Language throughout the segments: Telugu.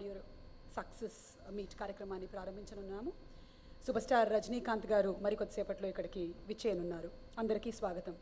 ఆడియో సక్సెస్ మీట్ కార్యక్రమాన్ని ప్రారంభించనున్నాము. సూపర్ స్టార్ రజనీకాంత్ గారు మరికొద్దిసేపట్లో ఇక్కడికి విచ్చేయనున్నారు. అందరికీ స్వాగతం.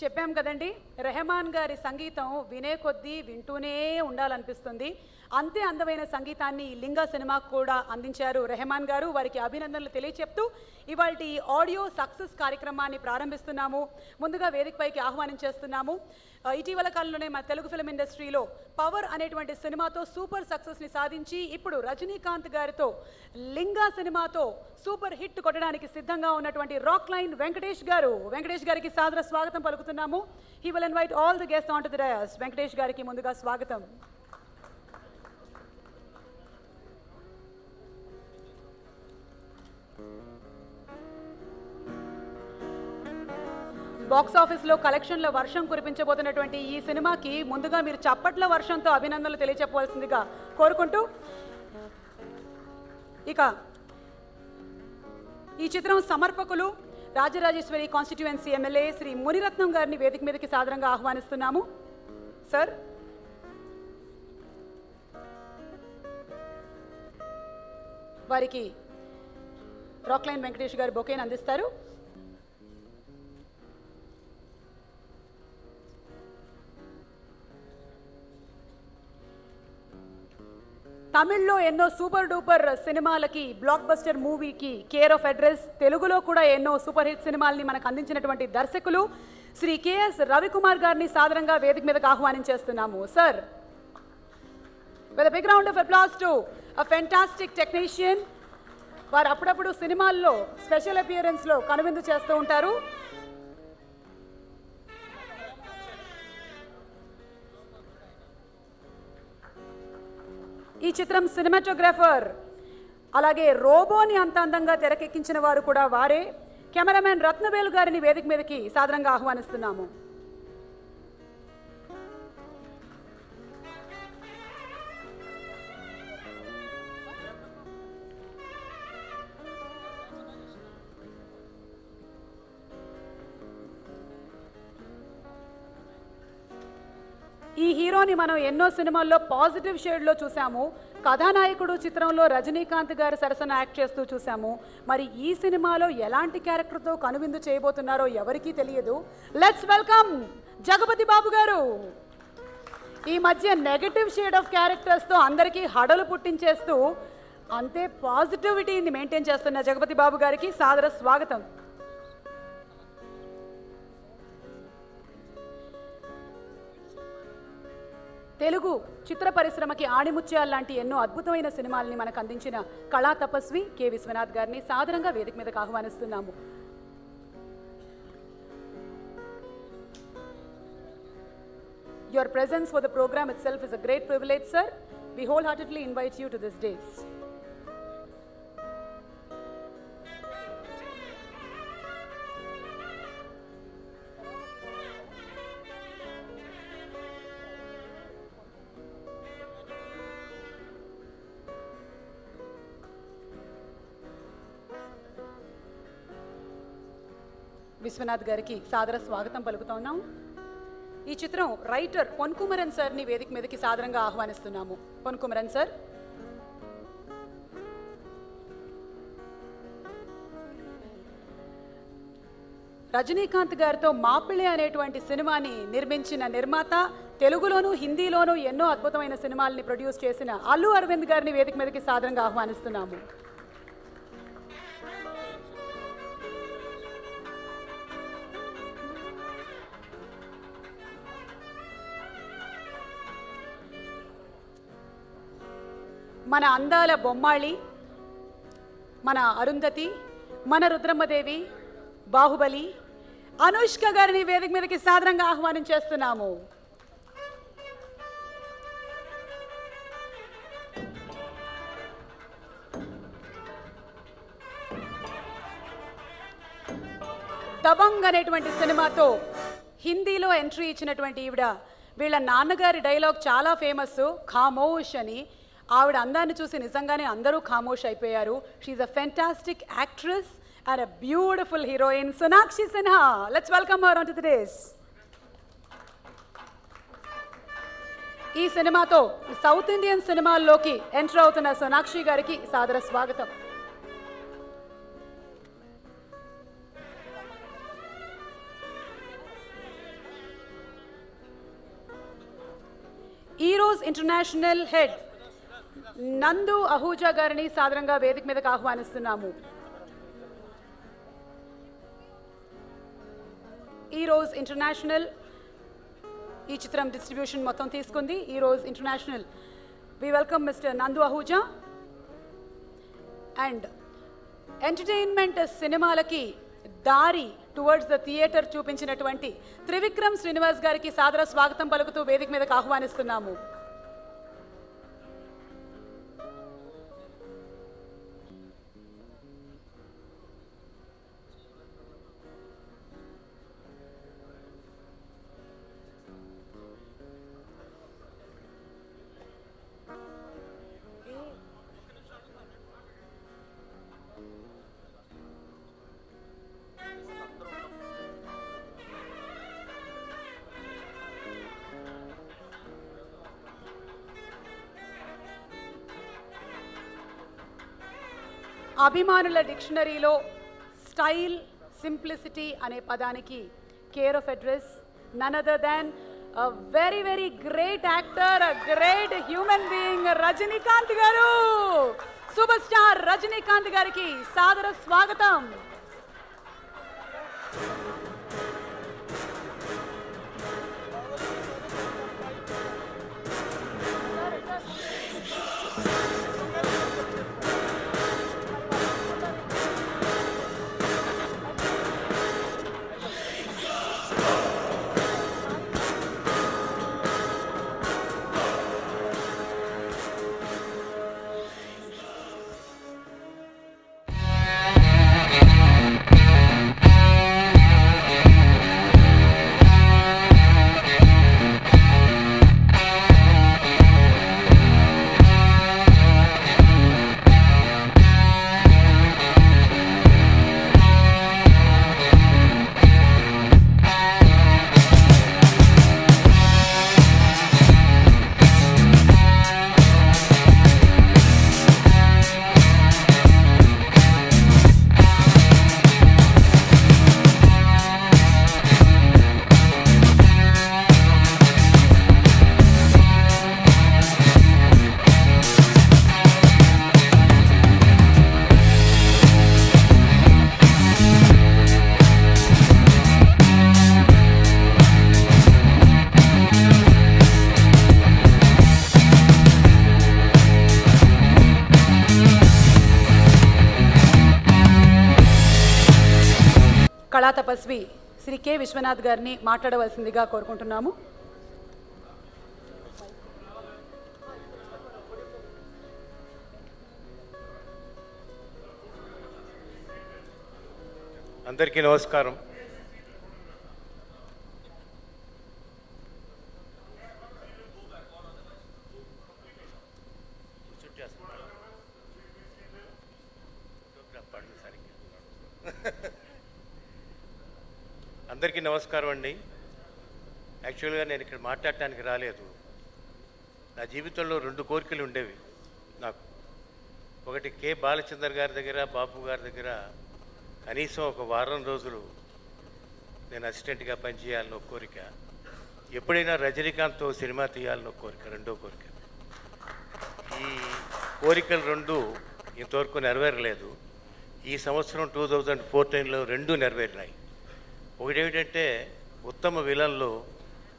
చెప్పాం కదండి, రెహమాన్ గారి సంగీతం వినే కొద్దీ వింటూనే ఉండాలనిపిస్తుంది. అంతే అందమైన సంగీతాన్ని లింగా సినిమాకు కూడా అందించారు రెహమాన్ గారు. వారికి అభినందనలు తెలియచెప్తూ ఇవాళ ఈ ఆడియో సక్సెస్ కార్యక్రమాన్ని ప్రారంభిస్తున్నాము. ముందుగా వేదికపైకి ఆహ్వానించేస్తున్నాము. ఇటీవల కాలంలోనే మన తెలుగు ఫిల్మ్ ఇండస్ట్రీలో పవర్ అనేటువంటి సినిమాతో సూపర్ సక్సెస్ని సాధించి ఇప్పుడు రజనీకాంత్ గారితో లింగా సినిమాతో సూపర్ హిట్ కొట్టడానికి సిద్ధంగా ఉన్నటువంటి రాక్ లైన్ వెంకటేష్ గారు. వెంకటేష్ గారికి సాదర స్వాగతం పలుకుతున్నాము. He will invite all the guests on to the dais. Venkatesh గారికి ముందుగా స్వాగతం. బాక్స్ ఆఫీస్లో కలెక్షన్ల వర్షం కురిపించబోతున్నటువంటి ఈ సినిమాకి ముందుగా మీరు చప్పట్ల వర్షంతో అభినందనలు తెలియచెప్పవలసిందిగా కోరుకుంటూ, ఇక ఈ చిత్రం సమర్పకులు రాజరాజేశ్వరి కాన్స్టిట్యుయెన్సీ ఎమ్మెల్యే శ్రీ మునిరత్నం గారిని వేదిక మీదకి సాదరంగా ఆహ్వానిస్తున్నాము. సార్, వారికి రాక్ లైన్ వెంకటేష్ గారు బొకేని అందిస్తారు. తమిళ్లో ఎన్నో సూపర్ డూపర్ సినిమాలకి, బ్లాక్ బస్టర్ మూవీకి కేర్ ఆఫ్ అడ్రస్, తెలుగులో కూడా ఎన్నో సూపర్ హిట్ సినిమాల్ని మనకు అందించినటువంటి దర్శకులు శ్రీ కెఎస్ రవికుమార్ గారిని సాదరంగా వేదిక మీదకు ఆహ్వానించేస్తున్నాము. Sir, with big round of applause to a fantastic technician. వారు అప్పుడప్పుడు సినిమాల్లో స్పెషల్ అపియరెన్స్లో కనువిందు చేస్తూ ఉంటారు. ఈ చిత్రం సినిమాటోగ్రాఫర్, అలాగే రోబోని అంత అందంగా తెరకెక్కించిన వారు కూడా వారే. కెమెరామెన్ రత్నవేలు గారిని వేదిక మీదకి సాదరంగా ఆహ్వానిస్తున్నాము. ఈ హీరోని మనం ఎన్నో సినిమాల్లో పాజిటివ్ షేడ్లో చూసాము. కథానాయకుడు చిత్రంలో రజనీకాంత్ గారు సరసన యాక్ట్ చేస్తూ చూసాము. మరి ఈ సినిమాలో ఎలాంటి క్యారెక్టర్తో కనువిందు చేయబోతున్నారో ఎవరికీ తెలియదు. లెట్స్ వెల్కమ్ జగపతి బాబు గారు. ఈ మధ్య నెగటివ్ షేడ్ ఆఫ్ క్యారెక్టర్స్తో అందరికీ హడలు పుట్టించేస్తూ అంతే పాజిటివిటీని మెయింటైన్ చేస్తున్న జగపతి బాబు గారికి సాదర స్వాగతం. తెలుగు చిత్ర పరిశ్రమకి ఆణిముత్యాలు లాంటి ఎన్నో అద్భుతమైన సినిమాల్ని మనకు అందించిన కళా తపస్వి కె విశ్వనాథ్ గారిని సాదరంగా వేదిక మీదకు ఆహ్వానిస్తున్నాము. Your presence for the program itself is a great privilege, sir. We wholeheartedly invite you to this dais. Vishwanath గారికి సాదర స్వాగతం పలుకుతున్నాం. ఈ చిత్రం రైటర్ పొన్కుమరన్ సార్ని వేదిక మీదకి సాదరంగా ఆహ్వానిస్తున్నాము. పొన్కుమరన్ సార్. రజనీకాంత్ గారితో మాపిళి అనేటువంటి సినిమాని నిర్మించిన నిర్మాత, తెలుగులోను హిందీలోను ఎన్నో అద్భుతమైన సినిమాల్ని ప్రొడ్యూస్ చేసిన అల్లు అరవింద్ గారిని వేదిక మీదకి సాదరంగా ఆహ్వానిస్తున్నాము. మన అందాల బొమ్మాళి, మన అరుంధతి, మన రుద్రమ్మదేవి, బాహుబలి అనుష్క గారిని వేదిక మీదకి సాదరంగా ఆహ్వానం చేస్తున్నాము. దబంగ్ అనేటువంటి సినిమాతో హిందీలో ఎంట్రీ ఇచ్చినటువంటి ఈవిడ, వీళ్ళ నాన్నగారి డైలాగ్ చాలా ఫేమస్, ఖామోష్ అని. ఆవిడ అందాన్ని చూసి నిజంగానే అందరూ ఖామోష్ అయిపోయారు. She's a fantastic actress and a beautiful heroine, Sonakshi Sinha. Let's welcome her on to the dais. ఈ సినిమాతో సౌత్ ఇండియన్ సినిమాల్లోకి ఎంటర్ అవుతున్న సోనాక్షి గారికి సాదర స్వాగతం. ఈరోజ్ ఇంటర్నేషనల్ హెడ్ నందు అహూజా గారిని సాదరంగా వేదిక మీదకు ఆహ్వానిస్తున్నాము. ఈరోజ్ ఇంటర్నేషనల్ ఈ చిత్రం డిస్ట్రిబ్యూషన్ మొత్తం తీసుకుంది. ఈరోజ్ ఇంటర్నేషనల్ వి వెల్కమ్ మిస్టర్ నందు అహూజా. అండ్ ఎంటర్టైన్మెంట్ సినిమాలకి దారి టువర్డ్స్ ద థియేటర్ చూపించినటువంటి త్రివిక్రమ్ శ్రీనివాస్ గారికి సాదర స్వాగతం పలుకుతూ వేదిక మీదకు ఆహ్వానిస్తున్నాము. అభిమానుల డిక్షనరీలో స్టైల్, సింప్లిసిటీ అనే పదానికి care of address none other than a very very great actor, a great human being, Rajinikanth గారు. సూపర్ స్టార్ రజనీకాంత్ గారికి సాదర స్వాగతం. కళా తపస్వి శ్రీ కె విశ్వనాథ్ గారిని మాట్లాడవలసిందిగా కోరుకుంటున్నాము. అందరికీ నమస్కారం. అందరికీ నమస్కారం అండి. యాక్చువల్గా నేను ఇక్కడ మాట్లాడటానికి రాలేదు. నా జీవితంలో 2 కోరికలు ఉండేవి నాకు. ఒకటి కె బాలచందర్ గారి దగ్గర, బాపు గారి దగ్గర కనీసం ఒక వారం రోజులు నేను అసిస్టెంట్గా పనిచేయాలని ఒక కోరిక. ఎప్పుడైనా రజనీకాంత్తో సినిమా తీయాలని ఒక కోరిక, రెండో కోరిక. ఈ కోరికలు 2 ఇంతవరకు నెరవేరలేదు. ఈ సంవత్సరం 2014లో 2 నెరవేరినాయి. ఒకటేమిటంటే ఉత్తమ విలన్లో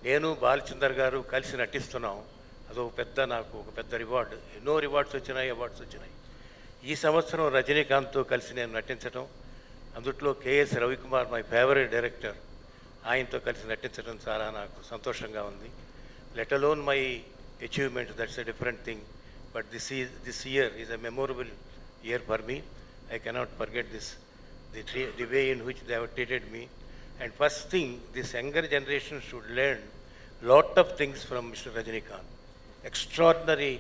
నేను బాలచందర్ గారు కలిసి నటిస్తున్నాం. నాకు ఒక పెద్ద రివార్డు. ఎన్నో రివార్డ్స్ వచ్చినాయి, అవార్డ్స్ వచ్చినాయి. ఈ సంవత్సరం రజనీకాంత్తో కలిసి నేను నటించడం, అందుట్లో KS Ravikumar my favourite director, ఆయనతో కలిసి నటించడం చాలా నాకు సంతోషంగా ఉంది. Let alone my achievement, that's a different thing, but this year is a memorable year for me. I cannot forget this, the way in which they have treated me. And first thing, this younger generation should learn lot of things from Mr. Rajinikanth. Extraordinary.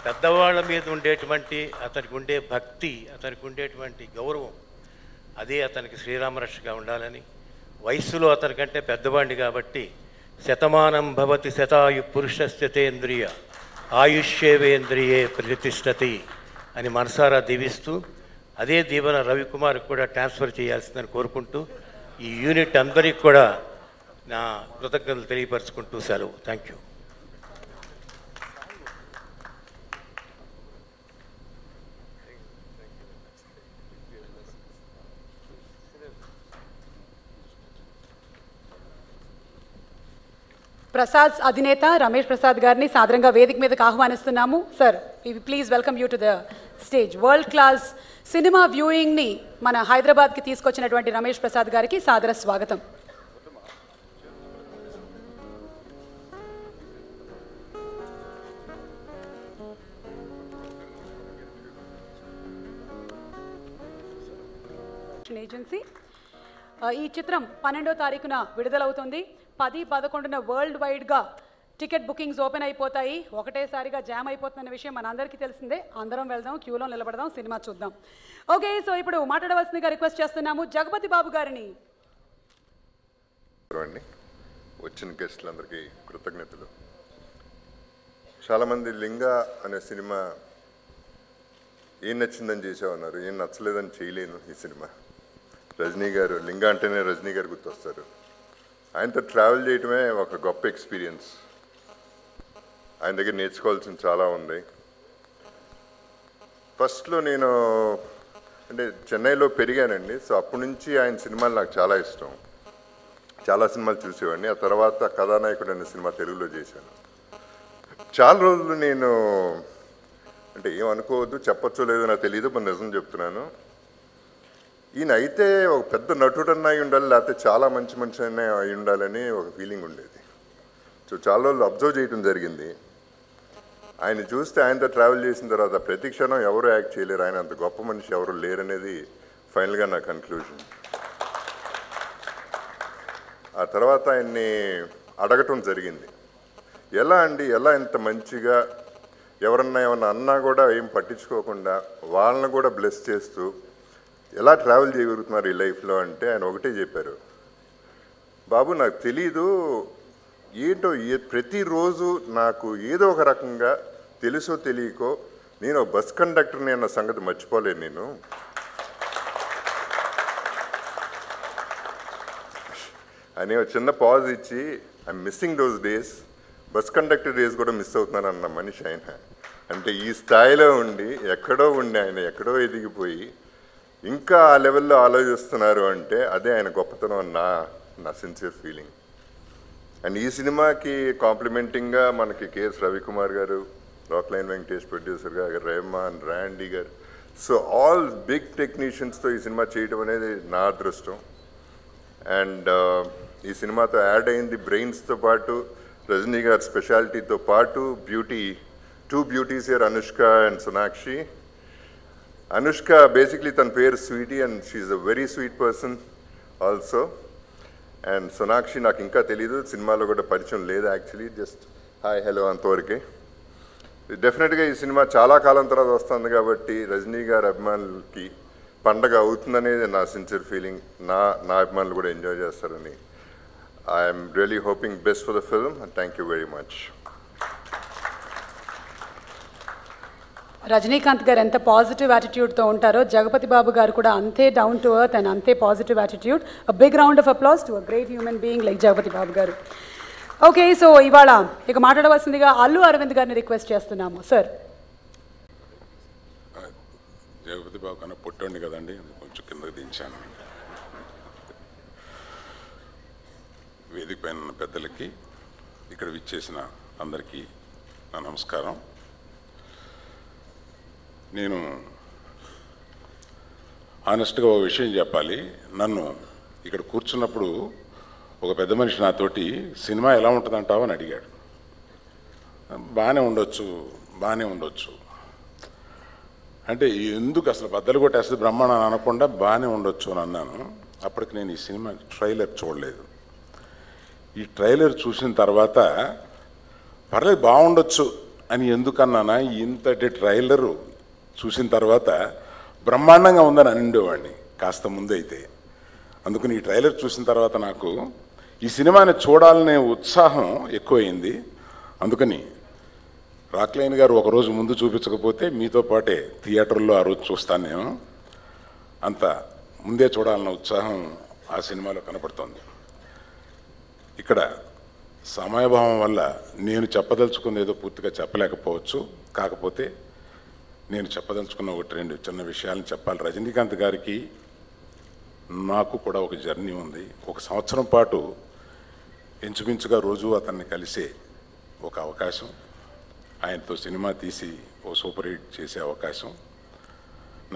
పెద్దవాళ్ళ మీద ఉండేటువంటి అతనికి ఉండే భక్తి, అతనికి ఉండేటువంటి గౌరవం, అదే అతనికి శ్రీరామరక్షగా ఉండాలని. వయస్సులో అతనికంటే పెద్దవాడిని కాబట్టి శతమానం భవతి శతాయు పురుషస్థితేంద్రియ ఆయుష్యేవేంద్రియే ప్రతిష్టతి అని మనసారా దీవిస్తూ, అదే దీవెన రవికుమార్ కూడా ట్రాన్స్ఫర్ చేయాల్సిందని కోరుకుంటూ, ఈ యూనిట్ అందరికీ కూడా నా కృతజ్ఞతలు తెలియపరచుకుంటూ సెలవు. Thank you. ప్రసాద్ అధినేత రమేష్ ప్రసాద్ గారిని సాదరంగా వేదిక మీదకి ఆహ్వానిస్తున్నాము. Sir, please welcome you to the stage. World class cinema వ్యూయింగ్ని మన హైదరాబాద్కి తీసుకొచ్చినటువంటి రమేష్ ప్రసాద్ గారికి సాదర స్వాగతం. ఏజెన్సీ ఈ చిత్రం 12వ తారీఖున విడుదలవుతుంది. 10-11 వరల్డ్ వైడ్గా టికెట్ బుకింగ్స్ ఓపెన్ అయిపోతాయి. ఒకటేసారిగా జామ్ అయిపోతున్న విషయం మనందరికీ తెలిసిందే. అందరం వెళ్దాం, క్యూలో నిలబడదాం, సినిమా చూద్దాం. ఓకే, సో ఇప్పుడు మాట్లాడవలసిందిగా రిక్వెస్ట్ చేస్తున్నాము జగపతి బాబు గారిని. వచ్చిన గెస్టులందరికీ కృతజ్ఞతలు. చాలామంది లింగా అనే సినిమా ఏం నచ్చిందని చేసామన్నారు, ఏం నచ్చలేదని చేయలేను. ఈ సినిమా రజనీ గారు, లింగా అంటేనే రజనీ గారు గుర్తొస్తారు. ఆయనతో ట్రావెల్ చేయటమే ఒక గొప్ప ఎక్స్పీరియన్స్. ఆయన దగ్గర నేర్చుకోవాల్సిన చాలా ఉంది. ఫస్ట్లో నేను అంటే చెన్నైలో పెరిగానండి. సో అప్పటి నుంచి ఆయన సినిమాలు నాకు చాలా ఇష్టం. చాలా సినిమాలు చూసేవాడిని. ఆ తర్వాత కథానాయకుడు అనే సినిమా తెలుగులో చేశాను. చాలా రోజులు నేను అంటే ఏమనుకోవద్దు, చెప్పచ్చో లేదో నాకు తెలియదు, మరి నిజం చెప్తున్నాను. ఈయన అయితే ఒక పెద్ద నటుడన్నా అయి ఉండాలి, లేకపోతే చాలా మంచి మనిషి అయినా అయి ఉండాలని ఒక ఫీలింగ్ ఉండేది. సో చాలా రోజులు అబ్జర్వ్ చేయడం జరిగింది. ఆయన చూస్తే ఆయనతో ట్రావెల్ చేసిన తర్వాత ప్రతి క్షణం ఎవరు యాక్ట్ చేయలేరు, ఆయన అంత గొప్ప మనిషి ఎవరు లేరనేది ఫైనల్గా నా కన్క్లూజన్. ఆ తర్వాత ఆయన్ని అడగటం జరిగింది, ఎలా అండి, ఎలా ఇంత మంచిగా ఎవరన్నా ఏమన్నా అన్నా కూడా ఏం పట్టించుకోకుండా వాళ్ళని కూడా బ్లెస్ చేస్తూ ఎలా ట్రావెల్ చేయగలుగుతున్నారు ఈ లైఫ్లో అంటే ఆయన ఒకటే చెప్పారు, బాబు నాకు తెలీదు ఏంటో ప్రతిరోజు నాకు ఏదో ఒక రకంగా తెలుసో తెలియకో నేను బస్ కండక్టర్ని అన్న సంగతి మర్చిపోలేను నేను. అని ఒక చిన్న పాజ్ ఇచ్చి I'm missing those days, bus conductor days కూడా మిస్ అవుతున్నాను అన్న మనిషి ఆయన. అంటే ఈ స్థాయిలో ఉండి ఎక్కడో ఆయన ఎక్కడో ఎదిగిపోయి ఇంకా ఆ లెవెల్లో ఆలోచిస్తున్నారు అంటే అదే ఆయన గొప్పతనం నా సిన్సియర్ ఫీలింగ్. అండ్ ఈ సినిమాకి కాంప్లిమెంటింగ్గా మనకి కేఎస్ రవికుమార్ గారు, రాక్లైన్ వెంకటేష్ ప్రొడ్యూసర్ గారు, రెహమాన్, ర్యాండీ గారు, సో ఆల్ బిగ్ టెక్నీషియన్స్తో ఈ సినిమా చేయడం అనేది నా అదృష్టం. అండ్ ఈ సినిమాతో యాడ్ అయింది బ్రెయిన్స్తో పాటు రజనీ గారి స్పెషాలిటీతో పాటు two beauties here, Anushka and Sonakshi. Anushka basically తన పేరు Sweety and she's a very sweet person also. And Sonakshi నాకు ఇంకా తెలీదు, సినిమాలో కూడా పరిచయం లేదు యాక్చువల్లీ, జస్ట్ హాయ్ హలో అంతవరకే. డెఫినెట్గా ఈ సినిమా చాలా కాలం తర్వాత వస్తుంది కాబట్టి రజనీ గారి అభిమానులకి పండగ అవుతుందనేది నా సిన్సియర్ ఫీలింగ్. నా అభిమానులు కూడా ఎంజాయ్ చేస్తారని. I'm really hoping best for the film and thank you very much. Rajinikanth గారు ఎంత పాజిటివ్ యాటిట్యూడ్తో ఉంటారో జగపతి బాబు గారు కూడా అంతే డౌన్ టు ఎర్త్ అండ్ అంతే positive attitude. A big round of applause to a great human being like Jagapathi Babu గారు. ఓకే, సో ఇవాళ ఇక మాట్లాడవలసిందిగా అల్లు అరవింద్ గారిని రిక్వెస్ట్ చేస్తున్నాము. సార్, జగపతి బాబు కన్నా పుట్టండి కదండి, కొంచెం కిందకి దించాను. వేదిక పైన పెద్దలకి, ఇక్కడ విచ్చేసిన అందరికీ నా నమస్కారం. నేను ఆనెస్ట్గా ఒక విషయం చెప్పాలి. నన్ను ఇక్కడ కూర్చున్నప్పుడు ఒక పెద్ద మనిషి నాతోటి సినిమా ఎలా ఉంటుందంటావు అని అడిగాడు. బాగానే ఉండొచ్చు అంటే ఎందుకు అసలు బద్దలు కొట్టేస్తుంది బ్రహ్మాండం అనకుండా బాగానే ఉండొచ్చు అని అన్నాను. అప్పటికి నేను ఈ సినిమా ట్రైలర్ చూడలేదు. ఈ ట్రైలర్ చూసిన తర్వాత పర్లేదు బాగుండొచ్చు అని ఎందుకన్నానా, ఇంతటి ట్రైలరు చూసిన తర్వాత బ్రహ్మాండంగా ఉందని అనిండేవాడిని కాస్త ముందు అయితే. అందుకని ఈ ట్రైలర్ చూసిన తర్వాత నాకు ఈ సినిమాని చూడాలనే ఉత్సాహం ఎక్కువైంది. అందుకని రాక్లైన్ గారు ఒకరోజు ముందు చూపించకపోతే మీతో పాటే థియేటర్లో ఆ రోజు చూస్తాను నేను. అంత ముందే చూడాలన్న ఉత్సాహం ఆ సినిమాలో కనపడుతోంది. ఇక్కడ సమయభావం వల్ల నేను చెప్పదలుచుకున్న ఏదో పూర్తిగా చెప్పలేకపోవచ్చు. కాకపోతే నేను చెప్పదలుచుకున్న ఒకటి రెండు చిన్న విషయాలను చెప్పాలి. రజనీకాంత్ గారికి నాకు కూడా ఒక జర్నీ ఉంది. 1 సంవత్సరం పాటు ఇంచుమించుగా రోజు అతన్ని కలిసే ఒక అవకాశం, ఆయనతో సినిమా తీసి ఓ సూపర్ హిట్ చేసే అవకాశం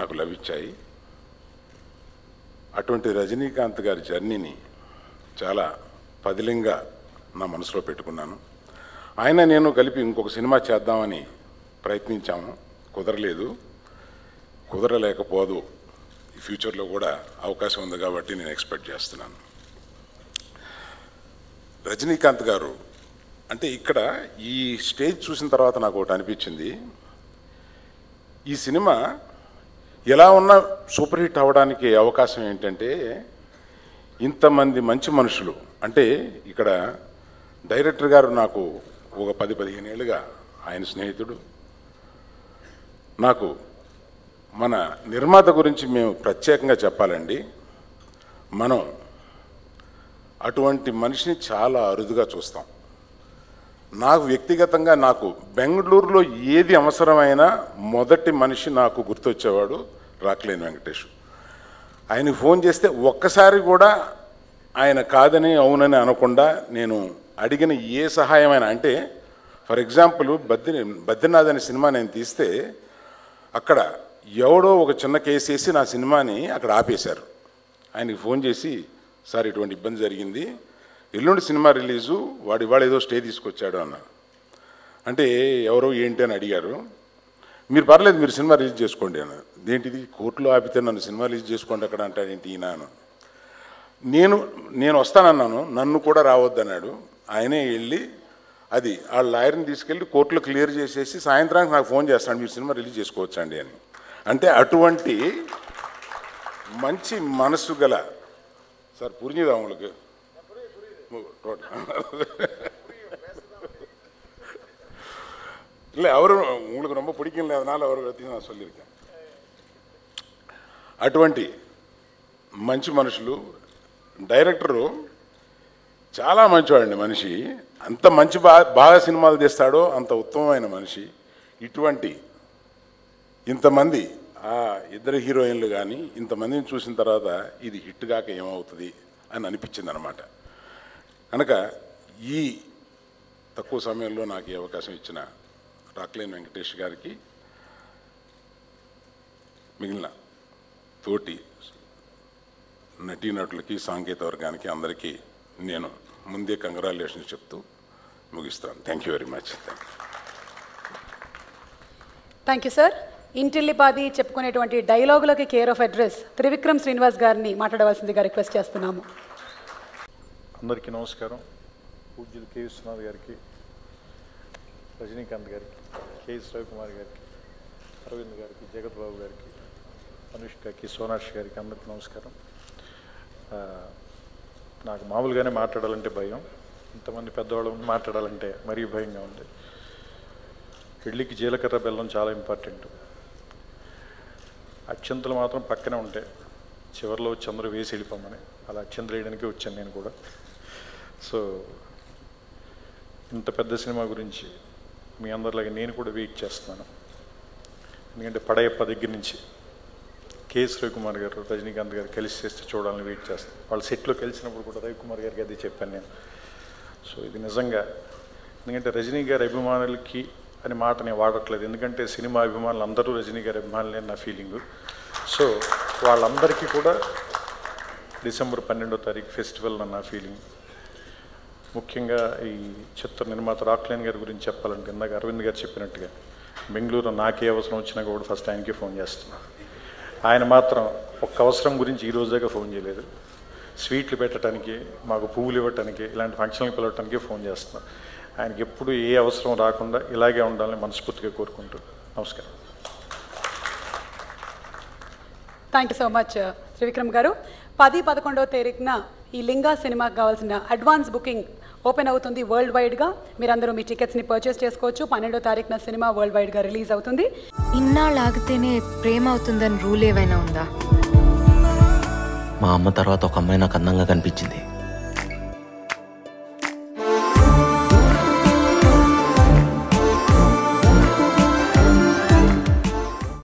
నాకు లభించాయి. అటువంటి రజనీకాంత్ గారి జర్నీని చాలా పదిలంగా నా మనసులో పెట్టుకున్నాను. ఆయన నేను కలిపి ఇంకొక సినిమా చేద్దామని ప్రయత్నించాము, కుదరలేకపోదు. ఈ ఫ్యూచర్లో కూడా అవకాశం ఉంది కాబట్టి నేను ఎక్స్పెక్ట్ చేస్తున్నాను. రజనీకాంత్ గారు అంటే ఇక్కడ ఈ స్టేజ్ చూసిన తర్వాత నాకు ఒకటి అనిపించింది. ఈ సినిమా ఎలా ఉన్నా సూపర్ హిట్ అవ్వడానికి అవకాశం ఏంటంటే, ఇంతమంది మంచి మనుషులు అంటే ఇక్కడ డైరెక్టర్ గారు నాకు ఒక 10-15 ఏళ్ళుగా ఆయన స్నేహితుడు. నాకు మన నిర్మాత గురించి మేము ప్రత్యేకంగా చెప్పాలండి. మనం అటువంటి మనిషిని చాలా అరుదుగా చూస్తాం. నాకు వ్యక్తిగతంగా నాకు బెంగళూరులో ఏది అవసరమైనా మొదటి మనిషి నాకు గుర్తొచ్చేవాడు రాక్లైన్ వెంకటేష్. ఆయనకు ఫోన్ చేస్తే ఒక్కసారి కూడా ఆయన కాదని అవునని అనకుండా నేను అడిగిన ఏ సహాయమైనా, అంటే ఫర్ ఎగ్జాంపుల్ బద్రీనాథ్ అనే సినిమా నేను తీస్తే అక్కడ ఎవడో ఒక చిన్న కేసు వేసి నా సినిమాని అక్కడ ఆపేశారు. ఆయనకి ఫోన్ చేసి, సార్ ఇటువంటి ఇబ్బంది జరిగింది, ఎల్లుండి సినిమా రిలీజు, వాడు ఇవాళ ఏదో స్టే తీసుకొచ్చాడు అన్న. అంటే ఎవరో ఏంటి అని అడిగారు. మీరు పర్లేదు మీరు సినిమా రిలీజ్ చేసుకోండి అన్న. దేంటిది కోర్టులో ఆపితే నన్ను సినిమా రిలీజ్ చేసుకోండి అక్కడ అంటాడేంటి ఈయన. నేను వస్తానన్నాను, నన్ను కూడా రావద్దన్నాడు. ఆయనే వెళ్ళి అది ఆ లాయర్ని తీసుకెళ్ళి కోర్టులో క్లియర్ చేసేసి సాయంత్రానికి నాకు ఫోన్ చేస్తాను, మీరు సినిమా రిలీజ్ చేసుకోవచ్చండి అని. అంటే అటువంటి మంచి మనసు గల సార్ புரிஞ்சுதா உங்களுக்கு இல்லை அவரு உங்களுக்கு ரொம்ப பிடிக்கல, அதனால அவரை பற்றி நான் சொல்லியிருக்கேன். అటువంటి మంచి మనుషులు. డైరెక్టరు చాలా మంచివాడండి మనిషి. అంత మంచి బాగా సినిమాలు తీస్తాడో అంత ఉత్తమమైన మనిషి. ఇటువంటి ఇంతమంది ఆ ఇద్దరు హీరోయిన్లు కానీ ఇంతమందిని చూసిన తర్వాత ఇది హిట్ కాక ఏమవుతుంది అని అనిపించింది అనమాట. కనుక ఈ తక్కువ సమయంలో నాకు ఈ అవకాశం ఇచ్చిన రాక్లైన్ వెంకటేష్ గారికి, మిగిలిన తోటి నటీనటులకి, సాంకేతిక వర్గానికి అందరికీ నేను ముందే కంగ్రాచులేషన్స్ చెప్తూ ముగిస్తాను. Thank you very much. Thank you sir. ఇంటిల్లిపాది చెప్పుకునేటువంటి డైలాగులకి care of address Trivikram Srinivas గారిని మాట్లాడవలసిందిగా రిక్వెస్ట్ చేస్తున్నాము. అందరికీ నమస్కారం. పూజ్యులు కె విశ్వనాథ్ గారికి, రజనీకాంత్ గారికి, కెఎస్ రవికుమార్ గారికి, అరవింద్ గారికి, జగత్ బాబు గారికి, అనుష్కకి, సోనాక్షి గారికి అందరికీ నమస్కారం. నాకు మామూలుగానే మాట్లాడాలంటే భయం, ఇంతమంది పెద్దవాళ్ళు మాట్లాడాలంటే మరీ భయంగా ఉంది. పెళ్ళికి జీలకర్ర బెల్లం చాలా ఇంపార్టెంట్. అక్షంతలు మాత్రం పక్కనే ఉంటాయి, చివరిలో వచ్చి అందరూ వేసి వెళ్ళిపోమని, అలా అక్షంతలు వేయడానికి వచ్చాను నేను కూడా. సో ఇంత పెద్ద సినిమా గురించి మీ అందరిలాగే నేను కూడా వెయిట్ చేస్తున్నాను. ఎందుకంటే పడయప్ప దగ్గర నుంచి కెఎస్ రవికుమార్ గారు, రజనీకాంత్ గారు కలిసి చేస్తే చూడాలని వెయిట్ చేస్తాను. వాళ్ళ సెట్లో కలిసినప్పుడు కూడా రవికుమార్ గారికి అది చెప్పాను నేను. సో ఇది నిజంగా ఎందుకంటే రజనీ గారి అభిమానులకి అని మాట నేను వాడట్లేదు, ఎందుకంటే సినిమా అభిమానులు అందరూ రజనీ గారి అభిమానులే నా ఫీలింగు. సో వాళ్ళందరికీ కూడా డిసెంబర్ 12వ తారీఖు ఫెస్టివల్ నా ఫీలింగ్. ముఖ్యంగా ఈ చిత్ర నిర్మాత రాక్లైన్ గారి గురించి చెప్పాలంటే ఇందాక అరవింద్ గారు చెప్పినట్టుగా బెంగళూరు నాకే అవసరం వచ్చినా కూడా ఫస్ట్ ఆయనకే ఫోన్ చేస్తున్నా. ఆయన మాత్రం ఒక్క అవసరం గురించి ఈ రోజుగా ఫోన్ చేయలేదు. స్వీట్లు పెట్టడానికి, మాకు పువ్వులు ఇవ్వటానికి, ఇలాంటి ఫంక్షన్లకు పిలవటానికి ఫోన్ చేస్తున్నాను. ఆయనకి ఎప్పుడు ఏ అవసరం రాకుండా ఇలాగే ఉండాలని మనస్ఫూర్తిగా కోరుకుంటూ నమస్కారం. Thank you so much Trivikram గారు. 10-11వ తారీఖున ఈ లింగా సినిమాకి కావాల్సిన అడ్వాన్స్ బుకింగ్ ఓపెన్ అవుతుంది వరల్డ్ వైడ్గా. మీరందరూ మీ టికెట్స్ని పర్చేస్ చేసుకోవచ్చు. 12వ తారీఖున సినిమా వరల్డ్ వైడ్గా రిలీజ్ అవుతుంది. ఇన్నాళ్ళు ఆగితేనే ప్రేమ అవుతుందని రూల్ ఏమైనా ఉందా? మా అమ్మ తర్వాత ఒక అమ్మాయి నాకు అందంగా కనిపించింది.